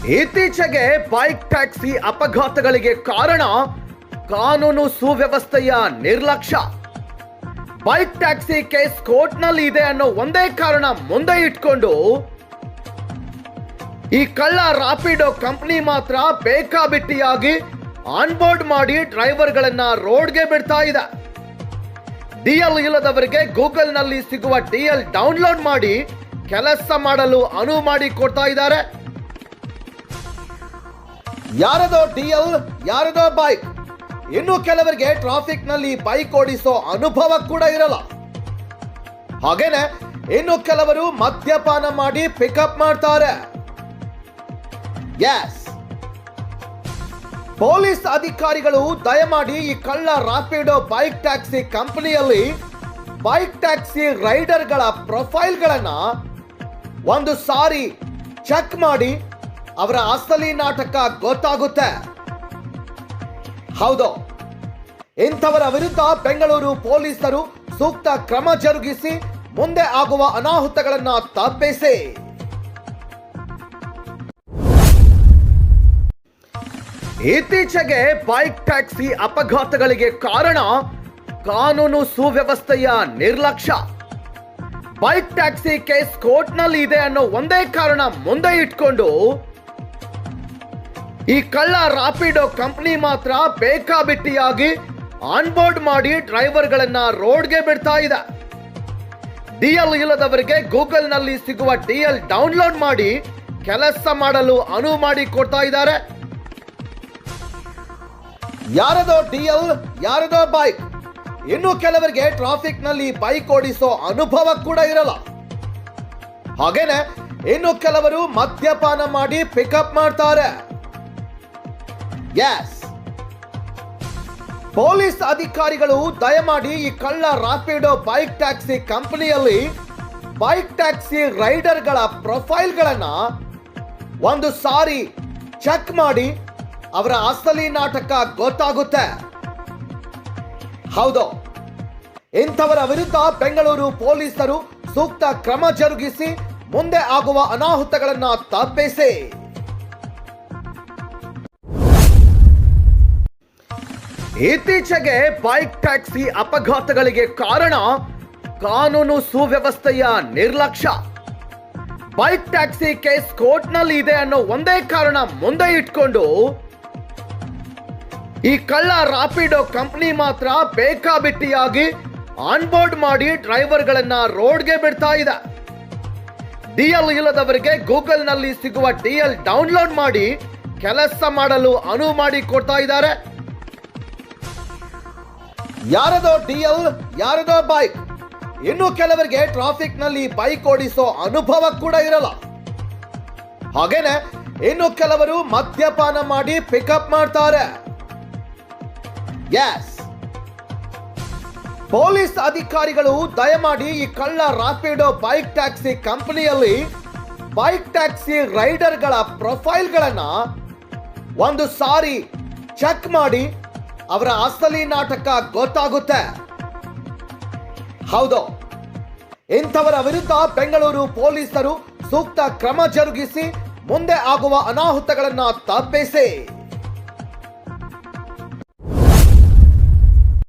ಇತ್ತೀಚೆಗೆ bike taxi ಅಪಘಾತಗಳಿಗೆ ಕಾರಣ ಕಾನೂನು ಸುವ್ಯವಸ್ಥೆಯ ನಿರ್ಲಕ್ಷ್ಯ. ಬೈಕ್ ಟ್ಯಾಕ್ಸಿ ಕೇಸ್ ಕೋರ್ಟ್ನಲ್ಲಿ ಇದೆ ಅನ್ನೋ ಒಂದೇ ಕಾರಣ ಮುಂದೆ ಇಟ್ಕೊಂಡು ಈ ಕಳ್ಳ ರಾಪಿಡೋ ಕಂಪನಿ ಮಾತ್ರ ಬೇಕಾಬಿಟ್ಟಿಯಾಗಿ ಆನ್ಬೋರ್ಡ್ ಮಾಡಿ ಡ್ರೈವರ್ಗಳನ್ನ ರೋಡ್ಗೆ ಬಿಡ್ತಾ ಇದೆ. ಡಿಎಲ್ ಇಲ್ಲದವರಿಗೆ ಗೂಗಲ್ ನಲ್ಲಿ ಸಿಗುವ ಡಿಎಲ್ ಡೌನ್ಲೋಡ್ ಮಾಡಿ ಕೆಲಸ ಮಾಡಲು ಅನುವು ಮಾಡಿ ಕೊಡ್ತಾ ಇದ್ದಾರೆ. ಯಾರದೋ ಡಿಎಲ್, ಯಾರದೋ ಬೈಕ್. ಇನ್ನು ಕೆಲವರಿಗೆ ಟ್ರಾಫಿಕ್ ನಲ್ಲಿ ಬೈಕ್ ಓಡಿಸೋ ಅನುಭವ ಕೂಡ ಇರಲ್ಲ. ಹಾಗೇನೆ ಇನ್ನು ಕೆಲವರು ಮದ್ಯಪಾನ ಮಾಡಿ ಪಿಕಪ್ ಮಾಡ್ತಾರೆ. ಎಸ್, ಪೊಲೀಸ್ ಅಧಿಕಾರಿಗಳು ದಯಮಾಡಿ ಈ ಕಳ್ಳ ರಾಪಿಡೋ ಬೈಕ್ ಟ್ಯಾಕ್ಸಿ ಕಂಪನಿಯಲ್ಲಿ ಬೈಕ್ ಟ್ಯಾಕ್ಸಿ ರೈಡರ್ಗಳ ಪ್ರೊಫೈಲ್ಗಳನ್ನ ಒಂದು ಸಾರಿ ಚೆಕ್ ಮಾಡಿ ಅವರ ಅಸಲಿ ನಾಟಕ ಗೊತ್ತಾಗುತ್ತೆ. ಹೌದು, ಇಂಥವರ ವಿರುದ್ಧ ಬೆಂಗಳೂರು ಪೊಲೀಸರು ಸೂಕ್ತ ಕ್ರಮ ಜರುಗಿಸಿ ಮುಂದೆ ಆಗುವ ಅನಾಹುತಗಳನ್ನ ತಪ್ಪಿಸಿ. ಇತ್ತೀಚೆಗೆ ಬೈಕ್ ಟ್ಯಾಕ್ಸಿ ಅಪಘಾತಗಳಿಗೆ ಕಾರಣ ಕಾನೂನು ಸುವ್ಯವಸ್ಥೆಯ ನಿರ್ಲಕ್ಷ್ಯ. ಬೈಕ್ ಟ್ಯಾಕ್ಸಿ ಕೇಸ್ ಕೋರ್ಟ್ನಲ್ಲಿ ಇದೆ ಅನ್ನೋ ಒಂದೇ ಕಾರಣ ಮುಂದೆ ಇಟ್ಕೊಂಡು ಈ ಕಳ್ಳ ರಾಪಿಡೋ ಕಂಪನಿ ಮಾತ್ರ ಬೇಕಾಬಿಟ್ಟಿಯಾಗಿ ಆನ್ಬೋರ್ಡ್ ಮಾಡಿ ಡ್ರೈವರ್ಗಳನ್ನ ರೋಡ್ಗೆ ಬಿಡ್ತಾ ಇದೆ. ಡಿಎಲ್ ಇಲ್ಲದವರಿಗೆ ಗೂಗಲ್ ನಲ್ಲಿ ಸಿಗುವ ಡಿಎಲ್ ಡೌನ್ಲೋಡ್ ಮಾಡಿ ಕೆಲಸ ಮಾಡಲು ಅನುವು ಮಾಡಿ ಕೊಡ್ತಾ ಇದ್ದಾರೆ. ಯಾರದೋ ಡಿಎಲ್, ಯಾರದೋ ಬೈಕ್. ಇನ್ನು ಕೆಲವರಿಗೆ ಟ್ರಾಫಿಕ್ ನಲ್ಲಿ ಬೈಕ್ ಓಡಿಸೋ ಅನುಭವ ಕೂಡ ಇರಲ್ಲ. ಹಾಗೇನೆ ಇನ್ನು ಕೆಲವರು ಮದ್ಯಪಾನ ಮಾಡಿ ಪಿಕಪ್ ಮಾಡ್ತಾರೆ. ಎಸ್, ಪೊಲೀಸ್ ಅಧಿಕಾರಿಗಳು ದಯಮಾಡಿ ಈ ಕಳ್ಳ ರಾಪಿಡೋ ಬೈಕ್ ಟ್ಯಾಕ್ಸಿ ಕಂಪನಿಯಲ್ಲಿ ಬೈಕ್ ಟ್ಯಾಕ್ಸಿ ರೈಡರ್ಗಳ ಪ್ರೊಫೈಲ್ಗಳನ್ನ ಒಂದು ಸಾರಿ ಚೆಕ್ ಮಾಡಿ ಅವರ ಅಸಲಿ ನಾಟಕ ಗೊತ್ತಾಗುತ್ತೆ. ಹೌದು, ಇಂಥವರ ವಿರುದ್ಧ ಬೆಂಗಳೂರು ಪೊಲೀಸರು ಸೂಕ್ತ ಕ್ರಮ ಜರುಗಿಸಿ ಮುಂದೆ ಆಗುವ ಅನಾಹುತಗಳನ್ನ ತಪ್ಪಿಸಿ. ಇತ್ತೀಚೆಗೆ ಬೈಕ್ ಟ್ಯಾಕ್ಸಿ ಅಪಘಾತಗಳಿಗೆ ಕಾರಣ ಕಾನೂನು ಸುವ್ಯವಸ್ಥೆಯ ನಿರ್ಲಕ್ಷ್ಯ. ಬೈಕ್ ಟ್ಯಾಕ್ಸಿ ಕೇಸ್ ಕೋರ್ಟ್ನಲ್ಲಿ ಇದೆ ಅನ್ನೋ ಒಂದೇ ಕಾರಣ ಮುಂದೆ ಇಟ್ಕೊಂಡು ಈ ಕಳ್ಳ ರಾಪಿಡೋ ಕಂಪನಿ ಮಾತ್ರ ಬೇಕಾಬಿಟ್ಟಿಯಾಗಿ ಆನ್ಬೋರ್ಡ್ ಮಾಡಿ ಡ್ರೈವರ್ಗಳನ್ನ ರೋಡ್ಗೆ ಬಿಡ್ತಾ ಇದೆ. ಡಿಎಲ್ ಇಲ್ಲದವರಿಗೆ ಗೂಗಲ್ ನಲ್ಲಿ ಸಿಗುವ ಡಿಎಲ್ ಡೌನ್ಲೋಡ್ ಮಾಡಿ ಕೆಲಸ ಮಾಡಲು ಅನುವು ಮಾಡಿ ಕೊಡ್ತಾ ಇದ್ದಾರೆ. ಯಾರದೋ ಡಿಎಲ್, ಯಾರದೋ ಬೈಕ್. ಇನ್ನು ಕೆಲವರಿಗೆ ಟ್ರಾಫಿಕ್ ನಲ್ಲಿ ಬೈಕ್ ಓಡಿಸೋ ಅನುಭವ ಕೂಡ ಇರಲ್ಲ. ಹಾಗೇನೆ ಇನ್ನು ಕೆಲವರು ಮದ್ಯಪಾನ ಮಾಡಿ ಪಿಕಪ್ ಮಾಡ್ತಾರೆ. ಎಸ್, ಪೊಲೀಸ್ ಅಧಿಕಾರಿಗಳು ದಯಮಾಡಿ ಈ ಕಳ್ಳ ರಾಪಿಡೋ ಬೈಕ್ ಟ್ಯಾಕ್ಸಿ ಕಂಪನಿಯಲ್ಲಿ ಬೈಕ್ ಟ್ಯಾಕ್ಸಿ ರೈಡರ್ಗಳ ಪ್ರೊಫೈಲ್ಗಳನ್ನ ಒಂದು ಸಾರಿ ಚೆಕ್ ಮಾಡಿ ಅವರ ಅಸಲಿ ನಾಟಕ ಗೊತ್ತಾಗುತ್ತೆ. ಹೌದು, ಇಂಥವರ ವಿರುದ್ಧ ಬೆಂಗಳೂರು ಪೊಲೀಸರು ಸೂಕ್ತ ಕ್ರಮ ಜರುಗಿಸಿ ಮುಂದೆ ಆಗುವ ಅನಾಹುತಗಳನ್ನ ತಪ್ಪಿಸಿ.